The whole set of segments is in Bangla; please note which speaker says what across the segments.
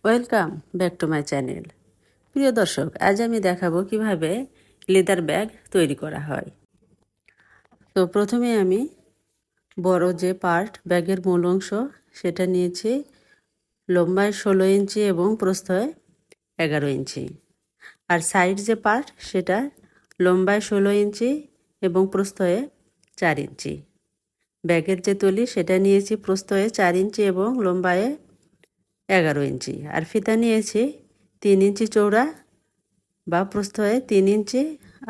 Speaker 1: Welcome back to my channel. প্রিয় দর্শক, আজ আমি দেখাবো কিভাবে লেদার ব্যাগ তৈরি করা হয়। তো প্রথমে আমি বড় যে পার্ট ব্যাগের মূল অংশ সেটা নিয়েছি লম্বায় 16 ইঞ্চি এবং প্রস্থয় 11 ইঞ্চি। আর সাইড যে পার্ট সেটা লম্বায় 16 ইঞ্চি এবং প্রস্থয়ে 4 ইঞ্চি। ব্যাগের যে তলি সেটা নিয়েছি প্রস্থয়ে 4 ইঞ্চি এবং লম্বায় 11 ইঞ্চি। আর ফিতা নিয়েছি 3 ইঞ্চি চৌড়া বা প্রস্থয়ে 3 ইঞ্চি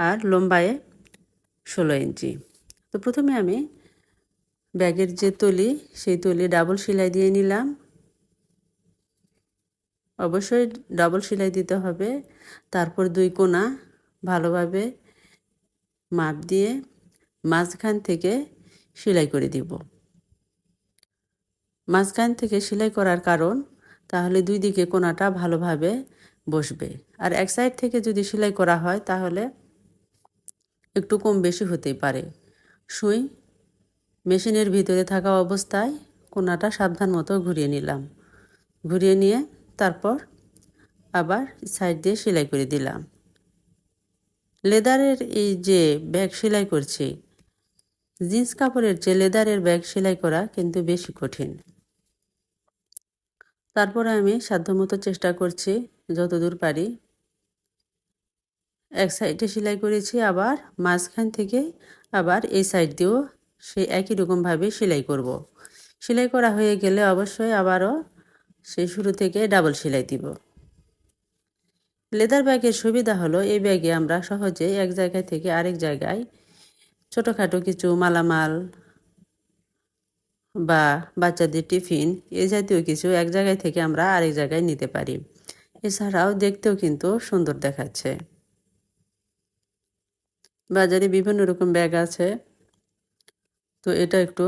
Speaker 1: আর লম্বায় 16 ইঞ্চি। তো প্রথমে আমি ব্যাগের যে তলি সেই তলি ডাবল সেলাই দিয়ে নিলাম। অবশ্যই ডাবল সেলাই দিতে হবে। তারপর 2 কোণা ভালোভাবে মাপ দিয়ে মাঝখান থেকে সেলাই করে দিব। মাঝখান থেকে সেলাই করার কারণ তাহলে 2 দিকে কোণাটা ভালোভাবে বসবে। আর এক সাইড থেকে যদি সেলাই করা হয় তাহলে একটু কম বেশি হতেই পারে। সুই মেশিনের ভিতরে থাকা অবস্থায় কোণাটা সাবধান মতো ঘুরিয়ে নিলাম। ঘুরিয়ে নিয়ে তারপর আবার সাইড দিয়ে সেলাই করে দিলাম। লেদারের এই যে ব্যাগ সেলাই করছি, জিন্স কাপড়ের যে লেদারের ব্যাগ সেলাই করা কিন্তু বেশি কঠিন। তারপরে আমি সাধ্যমতো চেষ্টা করছি যতদূর পারি। এক সাইডে সেলাই করেছি, আবার মাঝখান থেকে আবার এই সাইড দিয়েও সেই একই রকমভাবে সেলাই করব। সেলাই করা হয়ে গেলে অবশ্যই আবারও সেই শুরু থেকে ডাবল সেলাই দিব। লেদার ব্যাগের সুবিধা হলো এই ব্যাগে আমরা সহজে এক জায়গা থেকে আরেক জায়গায় ছোটোখাটো কিছু মালামাল বা বাচ্চাদের টিফিন এই জাতীয় কিছু এক জায়গায় থেকে আমরা আরেক জায়গায় নিতে পারি। এছাড়াও দেখতেও কিন্তু সুন্দর দেখাচ্ছে। বাজারে বিভিন্ন রকম ব্যাগ আছে, তো এটা একটু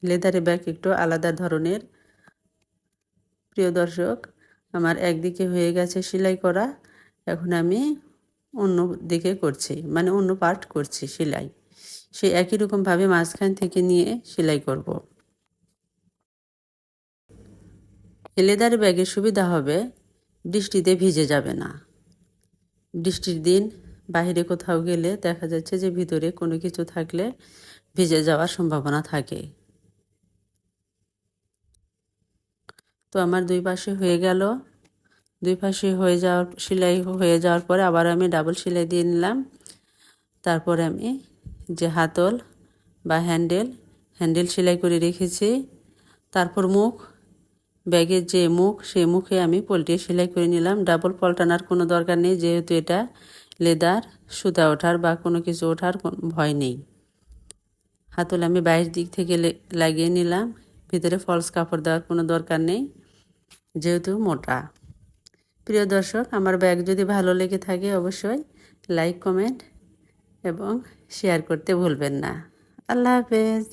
Speaker 1: লেদারের ব্যাগ একটু আলাদা ধরনের। প্রিয় দর্শক, আমার একদিকে হয়ে গেছে সেলাই করা, এখন আমি অন্য দিকে করছি, মানে অন্য পার্ট করছি সেলাই। সেই একই রকমভাবে মাঝখান থেকে নিয়ে সেলাই করব। লেদার ব্যাগের সুবিধা হবে বৃষ্টিতে ভিজে যাবে না। বৃষ্টির দিন বাইরে কোথাও গেলে দেখা যাচ্ছে যে ভিতরে কোনো কিছু থাকলে ভিজে যাওয়ার সম্ভাবনা থাকে। তো আমার দুই পাশে হয়ে গেল। দুই পাশে সেলাই হয়ে যাওয়ার পরে আবার আমি ডাবল সেলাই দিয়ে নিলাম। তারপরে আমি যে হাতল বা হ্যান্ডেল সেলাই করে রেখেছি। তারপর ব্যাগের যে সেই মুখে আমি পল্টিয়ে সেলাই করে নিলাম। ডাবল পল্টানোর কোনো দরকার নেই, যেহেতু এটা লেদার, সুতা ওঠার বা কোনো কিছু ওঠার ভয় নেই। হাতল আমি বাইরের দিক থেকে লাগিয়ে নিলাম। ভিতরে ফলস কাপড় দেওয়ার কোনো দরকার নেই, যেহেতু মোটা। প্রিয় দর্শক, আমার ব্যাগ যদি ভালো লেগে থাকে অবশ্যই লাইক, কমেন্ট এবং শেয়ার করতে ভুলবেন না। আল্লাহ হাফেজ।